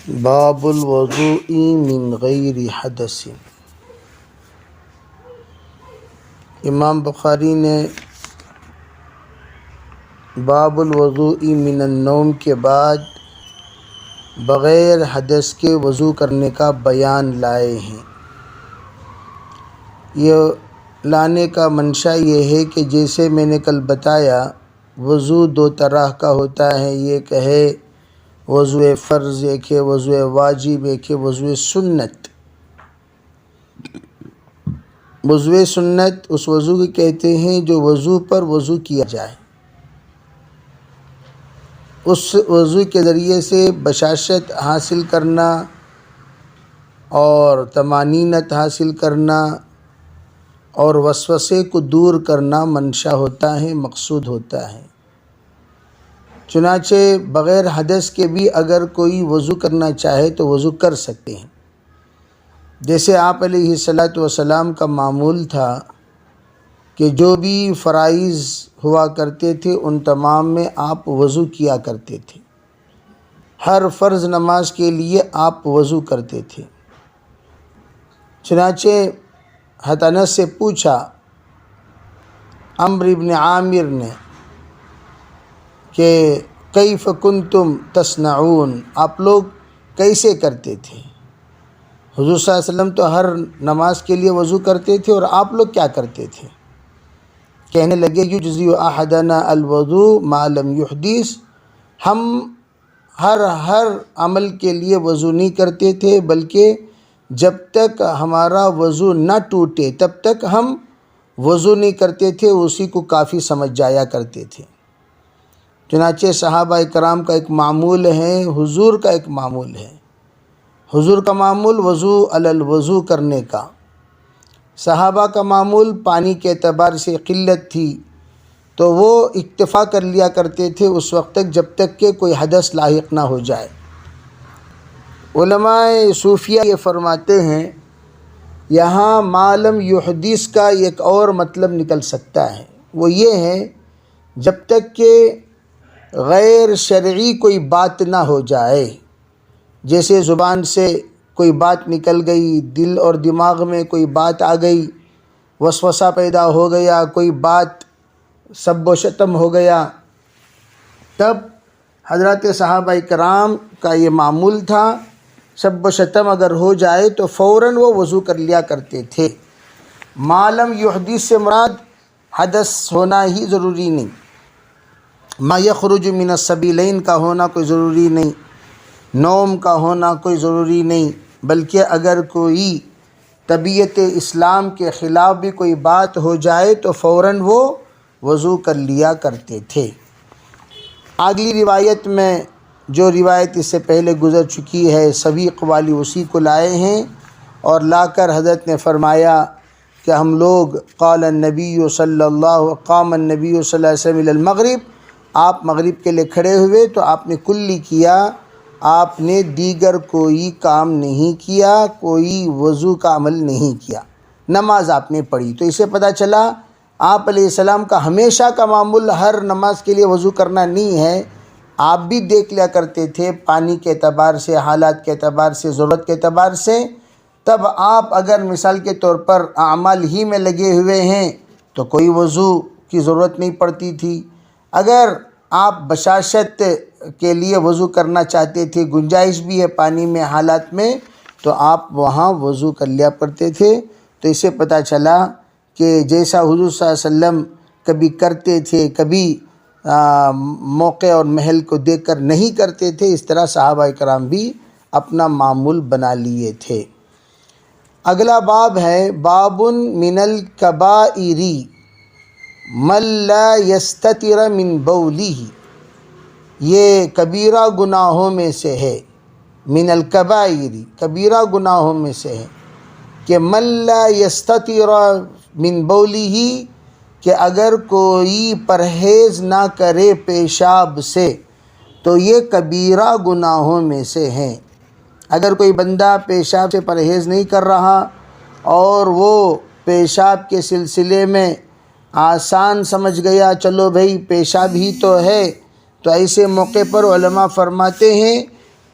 باب الوضوء من غیر حدث۔ امام بخاری نے باب الوضوء من النوم کے بعد بغیر حدث کے وضو کرنے کا بیان لائے ہیں۔ یہ لانے کا منشا یہ ہے کہ جیسے میں نے کل بتایا وضو دو طرح کا ہوتا ہے، ایک ہے وضو فرض، ایک ہے وضو واجب، ایک ہے وضو سنت۔ وضو سنت اس وضو کو کہتے ہیں جو وضو پر وضو کیا جائے، اس وضو کے ذریعے سے بشاشت حاصل کرنا اور طمانینت حاصل کرنا اور وسوسے کو دور کرنا منشا ہوتا ہے، مقصود ہوتا ہے۔ چنانچہ بغیر حدث کے بھی اگر کوئی وضو کرنا چاہے تو وضو کر سکتے ہیں۔ جیسے آپ علیہ الصلاۃ والسلام کا معمول تھا کہ جو بھی فرائض ہوا کرتے تھے ان تمام میں آپ وضو کیا کرتے تھے۔ ہر فرض نماز کے لیے آپ وضو کرتے تھے۔ چنانچہ حضرت انس سے پوچھا عمرو بن عامر نے کہ کیف کنتم تصنعون، آپ لوگ کیسے کرتے تھے؟ حضور صلی اللہ علیہ وسلم تو ہر نماز کے لیے وضو کرتے تھے، اور آپ لوگ کیا کرتے تھے؟ کہنے لگے یجزی احدنا الوضوء ما لم یحدث، ہم ہر عمل کے لیے وضو نہیں کرتے تھے، بلکہ جب تک ہمارا وضو نہ ٹوٹے تب تک ہم وضو نہیں کرتے تھے، اسی کو کافی سمجھ جایا کرتے تھے۔ چنانچہ صحابہ کرام کا ایک معمول ہے، حضور کا ایک معمول ہے۔ حضور کا معمول وضو علی الوضو کرنے کا، صحابہ کا معمول پانی کے اعتبار سے قلت تھی تو وہ اکتفا کر لیا کرتے تھے اس وقت تک جب تک کہ کوئی حدث لاحق نہ ہو جائے۔ علماء صوفیہ یہ فرماتے ہیں یہاں ما لم یحدث کا ایک اور مطلب نکل سکتا ہے، وہ یہ ہے جب تک کہ غیر شرعی کوئی بات نہ ہو جائے، جیسے زبان سے کوئی بات نکل گئی، دل اور دماغ میں کوئی بات آ گئی، وسوسہ پیدا ہو گیا، کوئی بات سب و شتم ہو گیا، تب حضرات صحابہ کرام کا یہ معمول تھا سب و شتم اگر ہو جائے تو فوراً وہ وضو کر لیا کرتے تھے۔ ما لم یحدث سے مراد حدث ہونا ہی ضروری نہیں، ما یخرج من السبیلین کا ہونا کوئی ضروری نہیں، نوم کا ہونا کوئی ضروری نہیں، بلکہ اگر کوئی طبیعت اسلام کے خلاف بھی کوئی بات ہو جائے تو فوراً وہ وضو کر لیا کرتے تھے۔ اگلی روایت میں جو روایت اس سے پہلے گزر چکی ہے سبیق والی اسی کو لائے ہیں، اور لا کر حضرت نے فرمایا کہ ہم لوگ قام النبی صلی اللہ علیہ وسلم الی المغرب، آپ مغرب کے لیے کھڑے ہوئے تو آپ نے کلی کیا، آپ نے دیگر کوئی کام نہیں کیا، کوئی وضو کا عمل نہیں کیا، نماز آپ نے پڑھی۔ تو اسے پتہ چلا آپ علیہ السلام کا ہمیشہ کا معمول ہر نماز کے لیے وضو کرنا نہیں ہے، آپ بھی دیکھ لیا کرتے تھے پانی کے اعتبار سے، حالات کے اعتبار سے، ضرورت کے اعتبار سے۔ تب آپ اگر مثال کے طور پر اعمال ہی میں لگے ہوئے ہیں تو کوئی وضو کی ضرورت نہیں پڑتی تھی، اگر آپ بشاشت کے لیے وضو کرنا چاہتے تھے، گنجائش بھی ہے پانی میں، حالات میں، تو آپ وہاں وضو کر لیا کرتے تھے۔ تو اسے پتہ چلا کہ جیسا حضور صلی اللہ علیہ وسلم کبھی کرتے تھے، کبھی موقع اور محل کو دیکھ کر نہیں کرتے تھے، اس طرح صحابہ کرام بھی اپنا معمول بنا لیے تھے۔ اگلا باب ہے باب من الکبائر من لا یستتر من بولہ، یہ کبیرہ گناہوں میں سے ہے، من الکبائر کبیرہ گناہوں میں سے ہے کہ من لا یستتر من بولہ، کہ اگر کوئی پرہیز نہ کرے پیشاب سے تو یہ کبیرہ گناہوں میں سے ہیں۔ اگر کوئی بندہ پیشاب سے پرہیز نہیں کر رہا اور وہ پیشاب کے سلسلے میں آسان سمجھ گیا، چلو بھئی پیشاب ہی تو ہے، تو ایسے موقع پر علماء فرماتے ہیں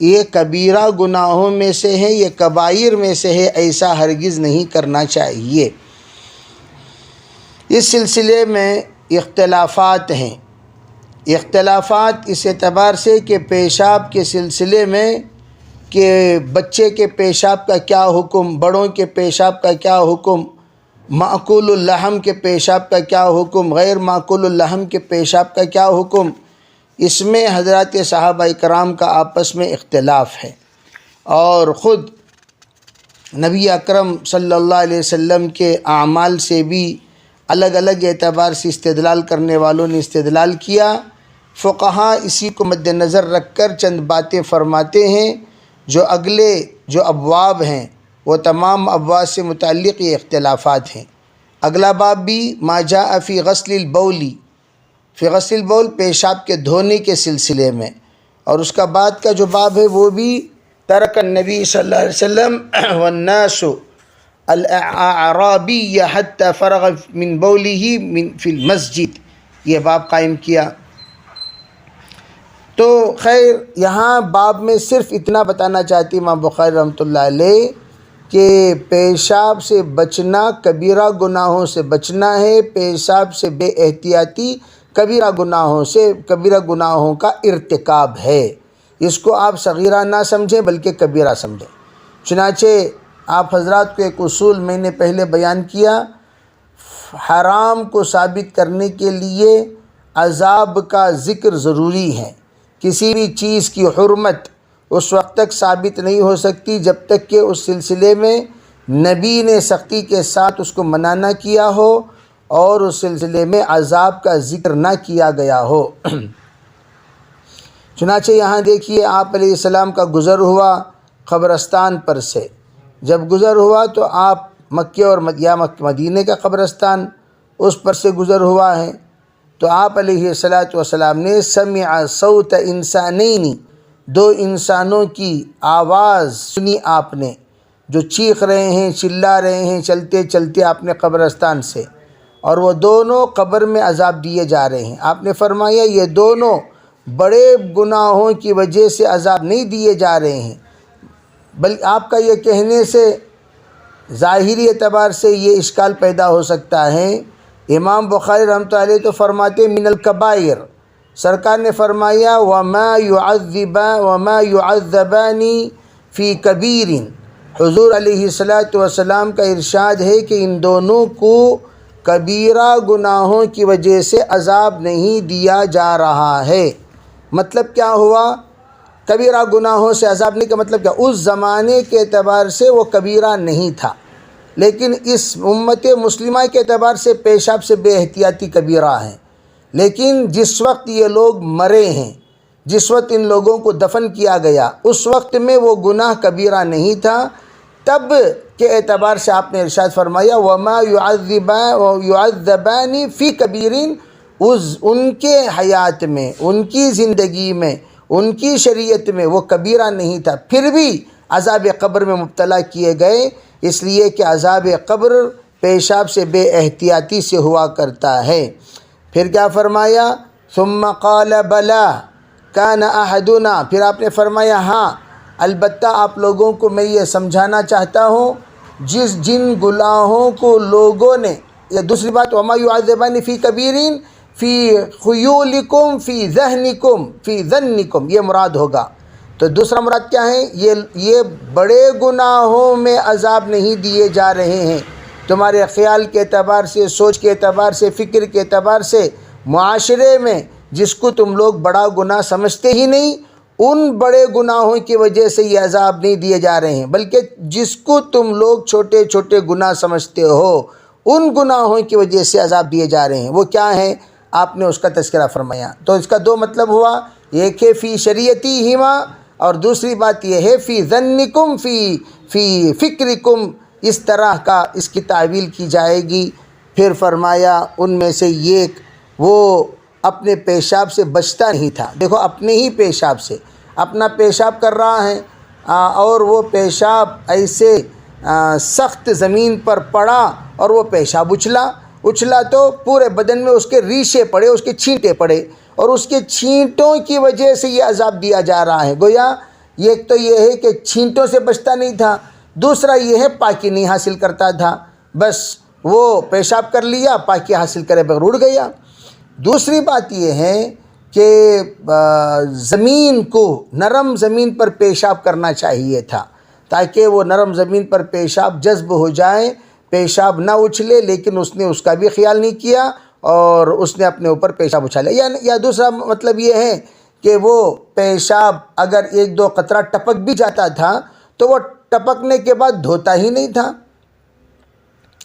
یہ کبیرہ گناہوں میں سے ہے، یہ کبائر میں سے ہے، ایسا ہرگز نہیں کرنا چاہیے۔ اس سلسلے میں اختلافات ہیں، اختلافات اس اعتبار سے کہ پیشاب کے سلسلے میں کہ بچے کے پیشاب کا کیا حکم، بڑوں کے پیشاب کا کیا حکم، معقول اللحم کے پیشاب کا کیا حکم، غیر معقول اللحم کے پیشاب کا کیا حکم، اس میں حضرات صحابہ کرام کا آپس میں اختلاف ہے۔ اور خود نبی اکرم صلی اللہ علیہ وسلم کے اعمال سے بھی الگ الگ اعتبار سے استدلال کرنے والوں نے استدلال کیا۔ فقہا اسی کو مد نظر رکھ کر چند باتیں فرماتے ہیں، جو اگلے جو ابواب ہیں وہ تمام ابواب سے متعلق یہ اختلافات ہیں۔ اگلا باب بھی ما جاء فی غسل البول، فی غسل البول پیشاب کے دھونے کے سلسلے میں، اور اس کا بعد کا جو باب ہے وہ بھی ترک النبی صلی اللہ علیہ وسلم والناس الاعرابی حتی فرغ من بولہ فی المسجد، یہ باب قائم کیا۔ تو خیر یہاں باب میں صرف اتنا بتانا چاہتی امام بخاری رحمۃ اللہ علیہ کہ پیشاب سے بچنا کبیرہ گناہوں سے بچنا ہے، پیشاب سے بے احتیاطی کبیرہ گناہوں سے کبیرہ گناہوں کا ارتکاب ہے، اس کو آپ صغیرہ نہ سمجھیں بلکہ کبیرہ سمجھیں۔ چنانچہ آپ حضرات کو ایک اصول میں نے پہلے بیان کیا، حرام کو ثابت کرنے کے لیے عذاب کا ذکر ضروری ہے۔ کسی بھی چیز کی حرمت اس وقت تک ثابت نہیں ہو سکتی جب تک کہ اس سلسلے میں نبی نے سختی کے ساتھ اس کو منع نہ کیا ہو اور اس سلسلے میں عذاب کا ذکر نہ کیا گیا ہو۔ چنانچہ یہاں دیکھیے آپ علیہ السلام کا گزر ہوا قبرستان پر سے، جب گزر ہوا تو آپ مکہ اور مدینہ کا قبرستان اس پر سے گزر ہوا ہے، تو آپ علیہ السلام نے سمع صوت انسانین، دو انسانوں کی آواز سنی آپ نے، جو چیخ رہے ہیں چلا رہے ہیں چلتے چلتے آپ نے قبرستان سے، اور وہ دونوں قبر میں عذاب دیے جا رہے ہیں۔ آپ نے فرمایا یہ دونوں بڑے گناہوں کی وجہ سے عذاب نہیں دیے جا رہے ہیں، بلکہ آپ کا یہ کہنے سے ظاہری اعتبار سے یہ اشکال پیدا ہو سکتا ہے۔ امام بخاری رحمۃ اللہ علیہ تو فرماتے من الکبائر، سرکار نے فرمایا وما يعذبان فی کبیر، حضور علیہ السلام کا ارشاد ہے کہ ان دونوں کو کبیرہ گناہوں کی وجہ سے عذاب نہیں دیا جا رہا ہے۔ مطلب کیا ہوا؟ کبیرہ گناہوں سے عذاب نہیں کا مطلب کیا؟ اس زمانے کے اعتبار سے وہ کبیرہ نہیں تھا، لیکن اس امت مسلمہ کے اعتبار سے پیشاب سے بے احتیاطی کبیرہ ہیں۔ لیکن جس وقت یہ لوگ مرے ہیں، جس وقت ان لوگوں کو دفن کیا گیا، اس وقت میں وہ گناہ کبیرہ نہیں تھا، تب کے اعتبار سے آپ نے ارشاد فرمایا وما يعذبان فی کبیر، ان کے حیات میں، ان کی زندگی میں، ان کی شریعت میں وہ کبیرہ نہیں تھا، پھر بھی عذاب قبر میں مبتلا کیے گئے، اس لیے کہ عذاب قبر پیشاب سے بے احتیاطی سے ہوا کرتا ہے۔ پھر کیا فرمایا؟ ثم قال بلا کان احدنا، پھر آپ نے فرمایا ہاں البتہ آپ لوگوں کو میں یہ سمجھانا چاہتا ہوں جن گناہوں کو لوگوں نے، یا دوسری بات وما يعذبان فی کبیر فی خیولکم فی ذہنکم فی ظنکم، یہ مراد ہوگا۔ تو دوسرا مراد کیا ہے؟ یہ بڑے گناہوں میں عذاب نہیں دیے جا رہے ہیں، تمہارے خیال کے اعتبار سے، سوچ کے اعتبار سے، فکر کے اعتبار سے، معاشرے میں جس کو تم لوگ بڑا گناہ سمجھتے ہی نہیں، ان بڑے گناہوں کی وجہ سے یہ عذاب نہیں دیے جا رہے ہیں، بلکہ جس کو تم لوگ چھوٹے چھوٹے گناہ سمجھتے ہو ان گناہوں کی وجہ سے عذاب دیے جا رہے ہیں۔ وہ کیا ہیں؟ آپ نے اس کا تذکرہ فرمایا۔ تو اس کا دو مطلب ہوا، ایک ہے فی شریعتہما، اور دوسری بات یہ ہے فی ظنکم فی فکرکم، اس طرح کا اس کی تعویل کی جائے گی۔ پھر فرمایا ان میں سے ایک وہ اپنے پیشاب سے بچتا نہیں تھا، دیکھو اپنے ہی پیشاب سے، اپنا پیشاب کر رہا ہے اور وہ پیشاب ایسے سخت زمین پر پڑا اور وہ پیشاب اچھلا تو پورے بدن میں اس کے ریشے پڑے، اس کے چھینٹے پڑے، اور اس کے چھینٹوں کی وجہ سے یہ عذاب دیا جا رہا ہے۔ گویا یہ ایک تو یہ ہے کہ چھینٹوں سے بچتا نہیں تھا، دوسرا یہ ہے پاکی نہیں حاصل کرتا تھا، بس وہ پیشاب کر لیا، پاکی حاصل کرے بغیر اڑ گیا۔ دوسری بات یہ ہے کہ زمین کو، نرم زمین پر پیشاب کرنا چاہیے تھا تاکہ وہ نرم زمین پر پیشاب جذب ہو جائے، پیشاب نہ اچھلے، لیکن اس نے اس کا بھی خیال نہیں کیا اور اس نے اپنے اوپر پیشاب اچھالا۔ یا دوسرا مطلب یہ ہے کہ وہ پیشاب اگر ایک دو قطرہ ٹپک بھی جاتا تھا تو وہ ٹپکنے کے بعد دھوتا ہی نہیں تھا،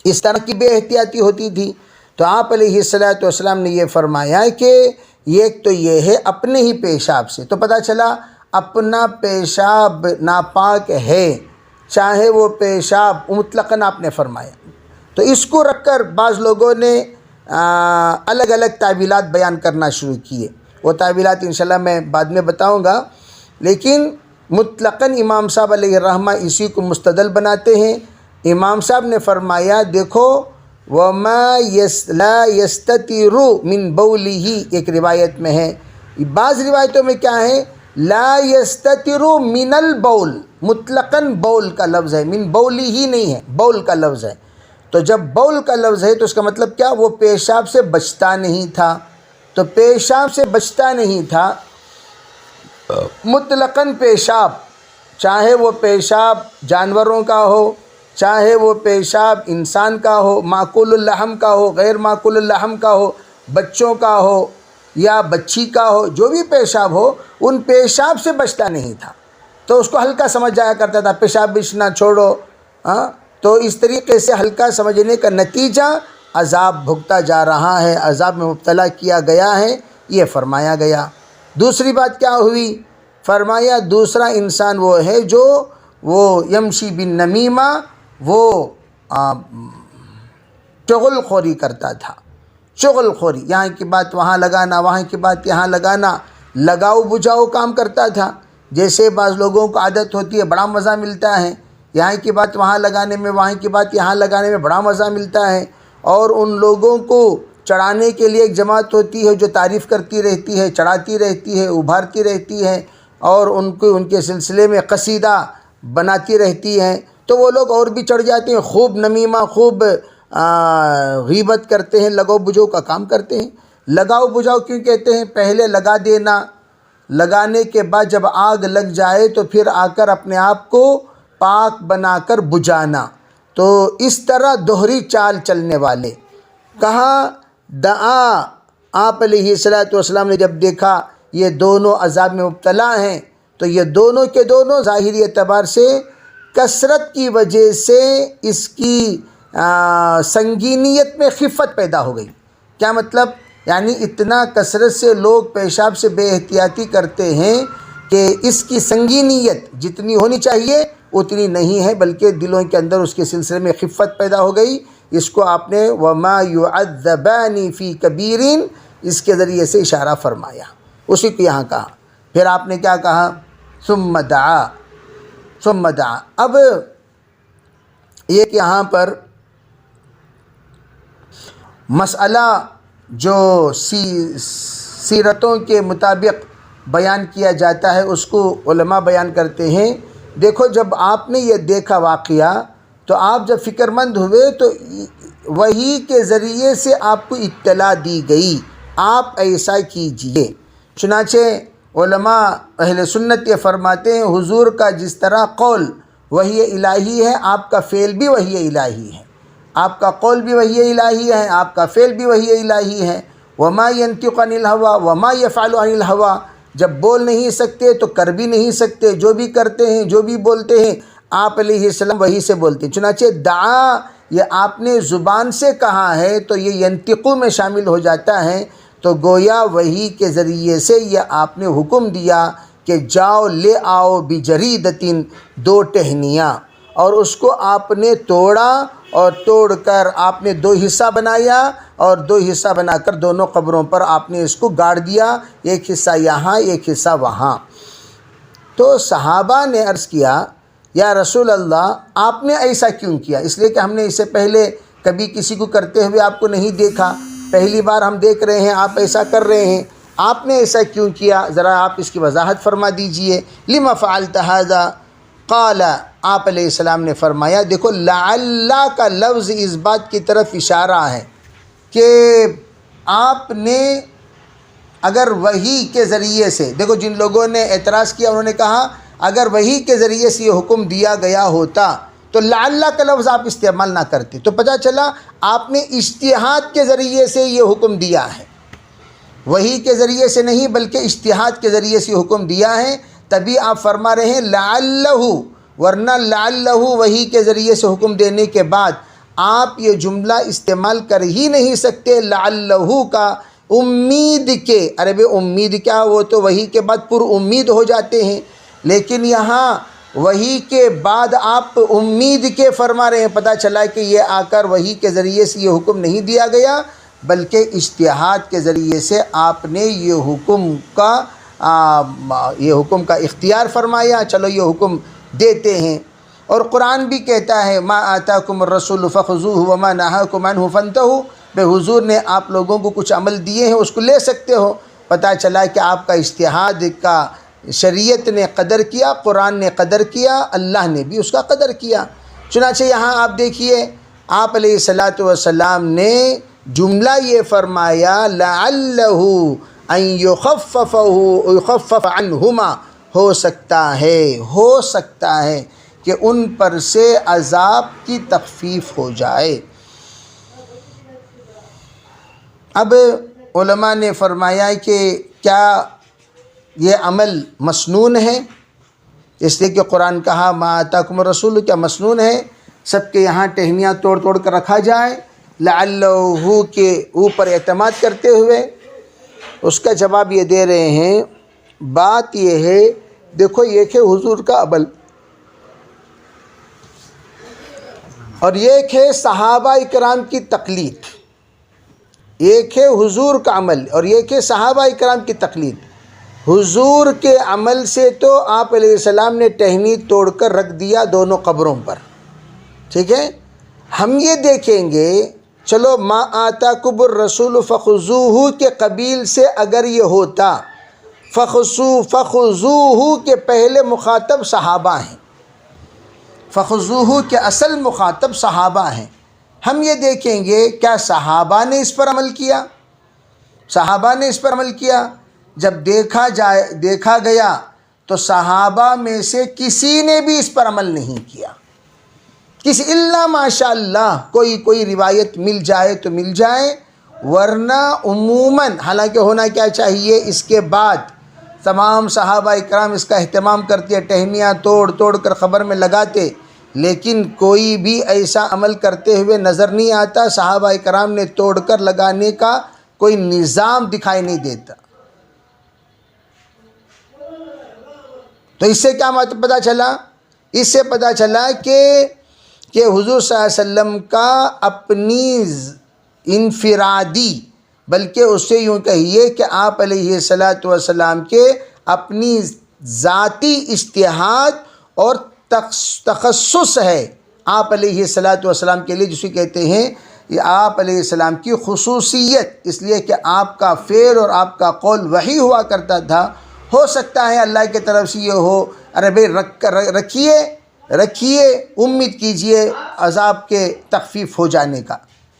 اس طرح کی بے احتیاطی ہوتی تھی۔ تو آپ علیہ السلام نے یہ فرمایا کہ ایک تو یہ ہے اپنے ہی پیشاب سے، تو پتہ چلا اپنا پیشاب ناپاک ہے، چاہے وہ پیشاب مطلقاً آپ نے فرمایا۔ تو اس کو رکھ کر بعض لوگوں نے الگ الگ تعویلات بیان کرنا شروع کیے، وہ تعویلات انشاءاللہ میں بعد میں بتاؤں گا، لیکن مطلقاً امام صاحب علیہ الرحمہ اسی کو مستدل بناتے ہیں۔ امام صاحب نے فرمایا دیکھو وَمَا لَا يَسْتَتِرُ مِن بَوْلِهِ، ایک روایت میں ہے، بعض روایتوں میں کیا ہے لا يستتر من البول، مطلقاً بول کا لفظ ہے، من بولی ہی نہیں ہے، بول کا لفظ ہے۔ تو جب بول کا لفظ ہے تو اس کا مطلب کیا، وہ پیشاب سے بچتا نہیں تھا، تو پیشاب سے بچتا نہیں تھا، مطلقاً پیشاب، چاہے وہ پیشاب جانوروں کا ہو، چاہے وہ پیشاب انسان کا ہو، معقول اللحم کا ہو، غیر معقول اللحم کا ہو، بچوں کا ہو یا بچی کا ہو، جو بھی پیشاب ہو، ان پیشاب سے بچتا نہیں تھا، تو اس کو ہلکا سمجھ جایا کرتا تھا، پیشاب بچنا چھوڑو، تو اس طریقے سے ہلکا سمجھنے کا نتیجہ عذاب بھگتا جا رہا ہے، عذاب میں مبتلا کیا گیا ہے، یہ فرمایا گیا۔ دوسری بات کیا ہوئی، فرمایا دوسرا انسان وہ ہے جو وہ یمشی بالنمیمہ، وہ چغل خوری کرتا تھا، چغل خوری، یہاں کی بات وہاں لگانا، وہاں کی بات یہاں لگانا، لگاؤ بجھاؤ کام کرتا تھا۔ جیسے بعض لوگوں کو عادت ہوتی ہے، بڑا مزہ ملتا ہے یہاں کی بات وہاں لگانے میں، وہاں کی بات یہاں لگانے میں بڑا مزہ ملتا ہے، اور ان لوگوں کو چڑھانے کے لیے ایک جماعت ہوتی ہے جو تعریف کرتی رہتی ہے، چڑھاتی رہتی ہے، ابھارتی رہتی ہے، اور ان کے سلسلے میں قصیدہ بناتی رہتی ہے، تو وہ لوگ اور بھی چڑھ جاتے ہیں، خوب نمیمہ، خوب غیبت کرتے ہیں، لگاؤ بجھاؤ کا کام کرتے ہیں۔ لگاؤ بجھاؤ کیوں کہتے ہیں، پہلے لگا دینا، لگانے کے بعد جب آگ لگ جائے تو پھر آ کر اپنے آپ کو پاک بنا کر بجھانا، تو اس طرح دوہری چال چلنے والے۔ کہاں دعا، آپ علیہ السلام نے جب دیکھا یہ دونوں عذاب میں مبتلا ہیں، تو یہ دونوں کے دونوں ظاہری اعتبار سے کثرت کی وجہ سے اس کی سنگینیت میں خفت پیدا ہو گئی۔ کیا مطلب، یعنی اتنا کثرت سے لوگ پیشاب سے بے احتیاطی کرتے ہیں کہ اس کی سنگینیت جتنی ہونی چاہیے اتنی نہیں ہے، بلکہ دلوں کے اندر اس کے سلسلے میں خفت پیدا ہو گئی۔ اس کو آپ نے وَمَا يُعَذَّبَانِ فِي كَبِيرٍ اس کے ذریعے سے اشارہ فرمایا، اسی کو یہاں کہا۔ پھر آپ نے کیا کہا، ثُمَّ دَعَا، ثُمَّ دَعَا۔ اب ایک یہاں پر مسئلہ جو سیرتوں کے مطابق بیان کیا جاتا ہے اس کو علماء بیان کرتے ہیں۔ دیکھو جب آپ نے یہ دیکھا واقعہ تو آپ جب فکر مند ہوئے تو وحی کے ذریعے سے آپ کو اطلاع دی گئی، آپ ایسا کیجئے۔ چنانچہ علماء اہل سنت یہ فرماتے ہیں حضور کا جس طرح قول وحی الہی ہے، آپ کا فعل بھی وحی الہی ہے، آپ کا قول بھی وحی الہی ہے، آپ کا فعل بھی وحی الہی ہے۔ وما ينطق عن الهوى وما يفعل عن الهوى، جب بول نہیں سکتے تو کر بھی نہیں سکتے، جو بھی کرتے ہیں جو بھی بولتے ہیں آپ علیہ السلام وحی سے بولتے ہیں۔ چنانچہ دعا یہ آپ نے زبان سے کہا ہے تو یہ ینطقو میں شامل ہو جاتا ہے، تو گویا وحی کے ذریعے سے یہ آپ نے حکم دیا کہ جاؤ لے آؤ بجریدتن، دو ٹہنیاں، اور اس کو آپ نے توڑا، اور توڑ کر آپ نے دو حصہ بنایا، اور دو حصہ بنا کر دونوں قبروں پر آپ نے اس کو گاڑ دیا، ایک حصہ یہاں ایک حصہ وہاں۔ تو صحابہ نے عرض کیا یا رسول اللہ آپ نے ایسا کیوں کیا؟ اس لیے کہ ہم نے اس سے پہلے کبھی کسی کو کرتے ہوئے آپ کو نہیں دیکھا، پہلی بار ہم دیکھ رہے ہیں آپ ایسا کر رہے ہیں۔ آپ نے ایسا کیوں کیا، ذرا آپ اس کی وضاحت فرما دیجئے. لما فعلت هذا؟ قال، آپ علیہ السلام نے فرمایا، دیکھو لعل کا لفظ اس بات کی طرف اشارہ ہے کہ آپ نے اگر وحی کے ذریعے سے، دیکھو جن لوگوں نے اعتراض کیا انہوں نے کہا اگر وحی کے ذریعے سے یہ حکم دیا گیا ہوتا تو لعل کا لفظ آپ استعمال نہ کرتے. تو پتہ چلا آپ نے اجتہاد کے ذریعے سے یہ حکم دیا ہے، وحی کے ذریعے سے نہیں بلکہ اجتہاد کے ذریعے سے حکم دیا ہے. تبھی آپ فرما رہے ہیں لعلہ، ورنہ لعلہ وحی کے ذریعے سے حکم دینے کے بعد آپ یہ جملہ استعمال کر ہی نہیں سکتے لعلہ کا، امید کے. ارے بے امید کیا، وہ تو وحی کے بعد پر امید ہو جاتے ہیں، لیکن یہاں وحی کے بعد آپ امید کے فرما رہے ہیں. پتہ چلا کہ یہ آ کر وحی کے ذریعے سے یہ حکم نہیں دیا گیا بلکہ اجتہاد کے ذریعے سے آپ نے یہ حکم کا اختیار فرمایا، چلو یہ حکم دیتے ہیں. اور قرآن بھی کہتا ہے ما آتاکم الرسول فخذوہ وما نہاکم عنہ فانتہوا، بے حضور نے آپ لوگوں کو کچھ عمل دیے ہیں اس کو لے سکتے ہو. پتہ چلا کہ آپ کا اجتہاد کا شریعت نے قدر کیا، قرآن نے قدر کیا، اللہ نے بھی اس کا قدر کیا. چنانچہ یہاں آپ دیکھیے آپ علیہ الصلاۃ والسلام نے جملہ یہ فرمایا لعلہ ان یخفف عنہما، ہو سکتا ہے کہ ان پر سے عذاب کی تخفیف ہو جائے. اب علماء نے فرمایا کہ کیا یہ عمل مسنون ہے، اس لیے کہ قرآن کہا ما آتاکم الرسول، کیا مسنون ہے سب کے یہاں ٹہنیاں توڑ توڑ کر رکھا جائے لعلہ کے اوپر اعتماد کرتے ہوئے؟ اس کا جواب یہ دے رہے ہیں، بات یہ ہے دیکھو ایک ہے حضور کا عمل اور ایک ہے صحابہ اکرام کی تقلید. ایک ہے حضور کا عمل اور ایک ہے صحابہ اکرام کی تقلید. حضور کے عمل سے تو آپ علیہ السلام نے ٹہنی توڑ کر رکھ دیا دونوں قبروں پر، ٹھیک ہے. ہم یہ دیکھیں گے چلو ما آتاکم الرسول فخذوہ کے قبیل سے اگر یہ ہوتا، فخذوہ کے پہلے مخاطب صحابہ ہیں، فخذوہ کے اصل مخاطب صحابہ ہیں. ہم یہ دیکھیں گے کیا صحابہ نے اس پر عمل کیا؟ صحابہ نے اس پر عمل کیا. جب دیکھا گیا تو صحابہ میں سے کسی نے بھی اس پر عمل نہیں کیا، کسی الا ماشاء اللہ کوئی روایت مل جائے تو مل جائے، ورنہ عموماً حالانکہ ہونا کیا چاہیے، اس کے بعد تمام صحابہ اکرام اس کا اہتمام کرتے، ٹہنیاں توڑ توڑ کر خبر میں لگاتے، لیکن کوئی بھی ایسا عمل کرتے ہوئے نظر نہیں آتا. صحابہ اکرام نے توڑ کر لگانے کا کوئی نظام دکھائی نہیں دیتا. تو اس سے کیا پتہ چلا؟ اس سے پتہ چلا کہ حضور صلی اللہ علیہ وسلم کا اپنی انفرادی، بلکہ اس سے یوں کہیے کہ آپ علیہ الصلاۃ والسلام کے اپنی ذاتی اجتہاد اور تخصص ہے آپ علیہ الصلاۃ والسلام کے لیے، جسے کہتے ہیں یہ آپ علیہ السلام کی خصوصیت، اس لیے کہ آپ کا فعل اور آپ کا قول وحی ہوا کرتا تھا. ہو سکتا ہے اللہ کی طرف سے یہ ہو، ارے بھائی رکھیے امید کیجئے عذاب کے تخفیف ہو جانے کا،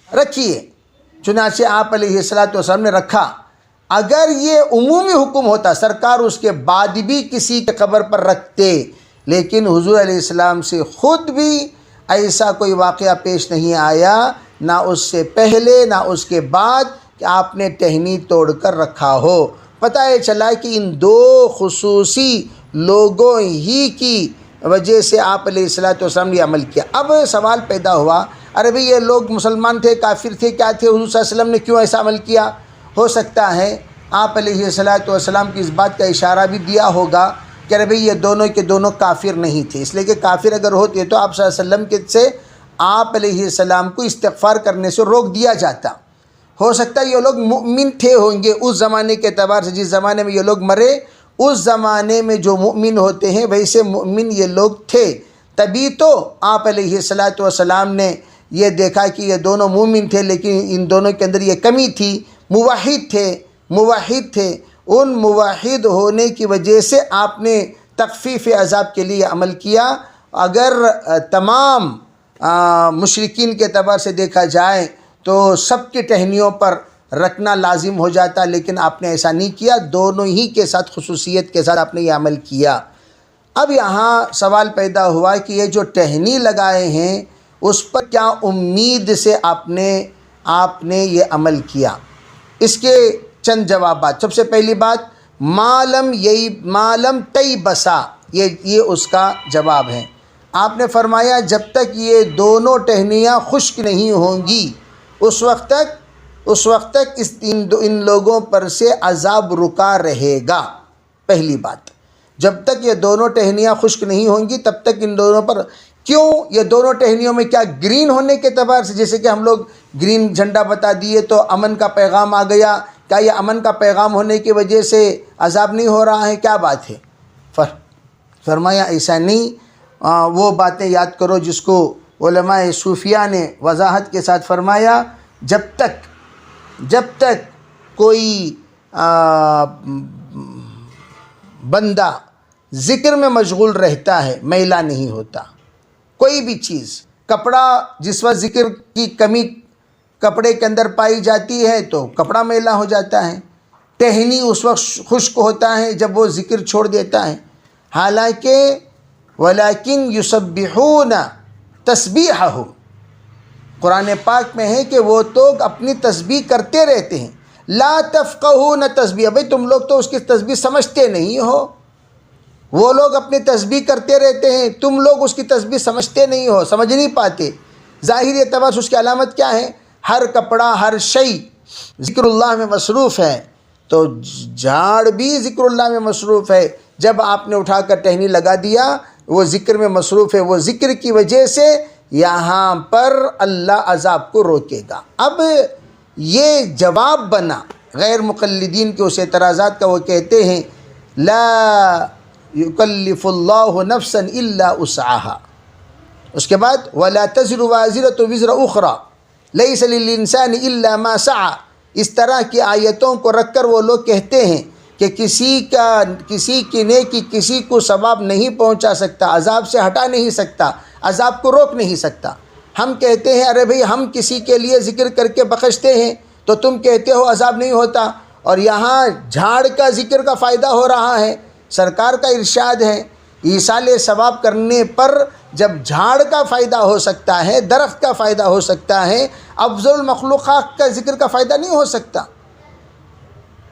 رکھیے. چنانچہ آپ علیہ الصلاۃ والسلام نے رکھا. اگر یہ عمومی حکم ہوتا سرکار اس کے بعد بھی کسی کے قبر پر رکھتے، لیکن حضور علیہ السلام سے خود بھی ایسا کوئی واقعہ پیش نہیں آیا، نہ اس سے پہلے نہ اس کے بعد، کہ آپ نے ٹہنی توڑ کر رکھا ہو. پتہ یہ چلا کہ ان دو خصوصی لوگوں ہی کی وجہ سے آپ علیہ الصلاۃ والسلام نے عمل کیا. اب سوال پیدا ہوا، ارے بھئی یہ لوگ مسلمان تھے، کافر تھے، کیا تھے، حضور صلی اللہ علیہ وسلم نے کیوں ایسا عمل کیا؟ ہو سکتا ہے آپ علیہ الصلاۃ والسلام کی اس بات کا اشارہ بھی دیا ہوگا کہ ارے بھئی یہ دونوں کے دونوں کافر نہیں تھے، اس لیے کہ کافر اگر ہوتے تو آپ صلی اللہ علیہ وسلم سے آپ علیہ السلام کو استغفار کرنے سے روک دیا جاتا. ہو سکتا ہے یہ لوگ مؤمن تھے ہوں گے اس زمانے کے اعتبار سے، جس زمانے میں یہ لوگ مرے اس زمانے میں جو مؤمن ہوتے ہیں ویسے مؤمن یہ لوگ تھے. تبھی تو آپ علیہ الصلاۃ والسلام نے یہ دیکھا کہ یہ دونوں مومن تھے، لیکن ان دونوں کے اندر یہ کمی تھی، موحد تھے، موحد تھے، ان موحد ہونے کی وجہ سے آپ نے تخفیف عذاب کے لیے عمل کیا۔ اگر تمام مشرکین کے اعتبار سے دیکھا جائے تو سب کی ٹہنیوں پر رکھنا لازم ہو جاتا، لیکن آپ نے ایسا نہیں کیا، دونوں ہی کے ساتھ خصوصیت کے ساتھ آپ نے یہ عمل کیا۔ اب یہاں سوال پیدا ہوا کہ یہ جو ٹہنی لگائے ہیں اس پر کیا امید سے آپ نے یہ عمل کیا؟ اس کے چند جوابات۔ سب سے پہلی بات، مالم تی بسا، یہ اس کا جواب ہے۔ آپ نے فرمایا جب تک یہ دونوں ٹہنیاں خشک نہیں ہوں گی اس وقت تک ان لوگوں پر سے عذاب رکا رہے گا۔ پہلی بات، جب تک یہ دونوں ٹہنیاں خشک نہیں ہوں گی تب تک ان دونوں پر، کیوں یہ دونوں ٹہنیوں میں کیا گرین ہونے کے اعتبار سے، جیسے کہ ہم لوگ گرین جھنڈا بتا دیے تو امن کا پیغام آ گیا، کیا یہ امن کا پیغام ہونے کی وجہ سے عذاب نہیں ہو رہا ہے؟ کیا بات ہے؟ فرمایا ایسا نہیں، وہ باتیں یاد کرو جس کو علماء صوفیہ نے وضاحت کے ساتھ فرمایا، جب تک کوئی بندہ ذکر میں مشغول رہتا ہے میلا نہیں ہوتا۔ کوئی بھی چیز، کپڑا، جس وقت ذکر کی کمی کپڑے کے اندر پائی جاتی ہے تو کپڑا میلا ہو جاتا ہے، ٹہنی اس وقت خشک ہوتا ہے جب وہ ذکر چھوڑ دیتا ہے۔ حالانکہ وَلَكِنْ يُسَبِّحُونَ تَسْبِيحَهُمْ، قرآن پاک میں ہے کہ وہ تو اپنی تسبیح کرتے رہتے ہیں۔ لا تفقہون تسبیح، بھئی تم لوگ تو اس کی تسبیح سمجھتے نہیں ہو، وہ لوگ اپنی تسبیح کرتے رہتے ہیں، تم لوگ اس کی تسبیح سمجھتے نہیں ہو، سمجھ نہیں پاتے۔ ظاہری اعتبار سے اس کی علامت کیا ہے؟ ہر کپڑا، ہر شئی ذکر اللہ میں مصروف ہے، تو جھاڑ بھی ذکر اللہ میں مصروف ہے۔ جب آپ نے اٹھا کر ٹہنی لگا دیا، وہ ذکر میں مصروف ہے، وہ ذکر کی وجہ سے یہاں پر اللہ عذاب کو روکے گا۔ اب یہ جواب بنا غیر مقلدین کے اس اعتراضات کا، وہ کہتے ہیں لا یکلف اللہ نفسا الا وسعها، اس کے بعد ولا تزر وازرۃ وزر اخرى لیس للانسان الا ما سعى، اس طرح کی آیتوں کو رکھ کر وہ لوگ کہتے ہیں کہ کسی کی نیکی کسی کو ثواب نہیں پہنچا سکتا، عذاب سے ہٹا نہیں سکتا، عذاب کو روک نہیں سکتا۔ ہم کہتے ہیں ارے بھئی ہم کسی کے لیے ذکر کر کے بخشتے ہیں تو تم کہتے ہو عذاب نہیں ہوتا، اور یہاں جھاڑ کا ذکر کا فائدہ ہو رہا ہے۔ سرکار کا ارشاد ہے ایصال ثواب کرنے پر جب جھاڑ کا فائدہ ہو سکتا ہے، درخت کا فائدہ ہو سکتا ہے، افضل المخلوقات کا ذکر کا فائدہ نہیں ہو سکتا۔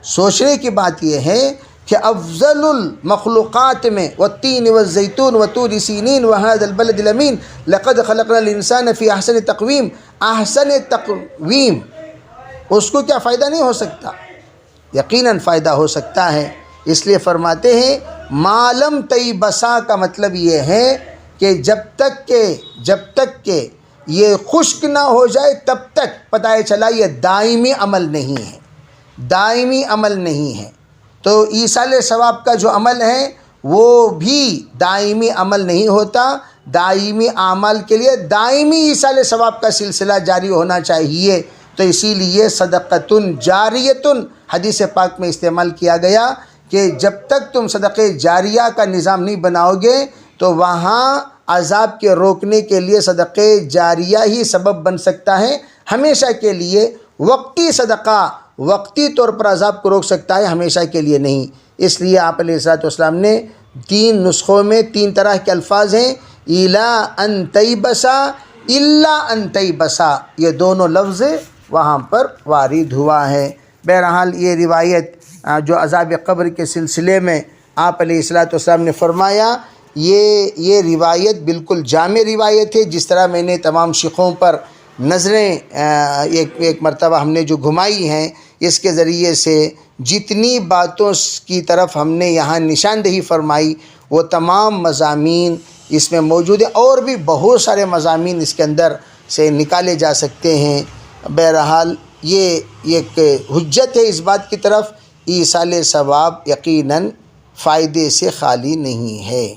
سوچنے کی بات یہ ہے کہ افضل المخلوقات میں والتین والزیتون وطور سینین وهذا البلد الامین لقد خلقنا الانسان فی احسن تقویم، احسن تقویم، اس کو کیا فائدہ نہیں ہو سکتا؟ یقیناً فائدہ ہو سکتا ہے۔ اس لیے فرماتے ہیں مالم تی بسا کا مطلب یہ ہے کہ جب تک کہ یہ خشک نہ ہو جائے تب تک پتہ چلا یہ دائمی عمل نہیں ہے، دائمی عمل نہیں ہے۔ تو ایصال ثواب کا جو عمل ہے وہ بھی دائمی عمل نہیں ہوتا، دائمی اعمال کے لیے دائمی ایصال ثواب کا سلسلہ جاری ہونا چاہیے۔ تو اسی لیے صدقۃ جاریۃ حدیث پاک میں استعمال کیا گیا کہ جب تک تم صدقہ جاریہ کا نظام نہیں بناؤ گے تو وہاں عذاب کے روکنے کے لیے صدقہ جاریہ ہی سبب بن سکتا ہے، ہمیشہ کے لیے۔ وقتی صدقہ وقتی طور پر عذاب کو روک سکتا ہے، ہمیشہ کے لیے نہیں۔ اس لیے آپ علیہ الصلوۃ والسلام نے 3 نسخوں میں 3 طرح کے الفاظ ہیں، الا ان تیبسا، الا ان تیبسا، یہ دونوں لفظ وہاں پر وارد ہوا ہے۔ بہرحال یہ روایت جو عذاب قبر کے سلسلے میں آپ علیہ الصلوۃ والسلام نے فرمایا، یہ روایت بالکل جامع روایت ہے۔ جس طرح میں نے تمام شیخوں پر نظریں ایک مرتبہ ہم نے جو گھمائی ہیں، اس کے ذریعے سے جتنی باتوں کی طرف ہم نے یہاں نشاندہی فرمائی وہ تمام مضامین اس میں موجود ہیں، اور بھی بہت سارے مضامین اس کے اندر سے نکالے جا سکتے ہیں۔ بہرحال یہ ایک حجت ہے اس بات کی طرف، ایصال ثواب یقیناً فائدے سے خالی نہیں ہے۔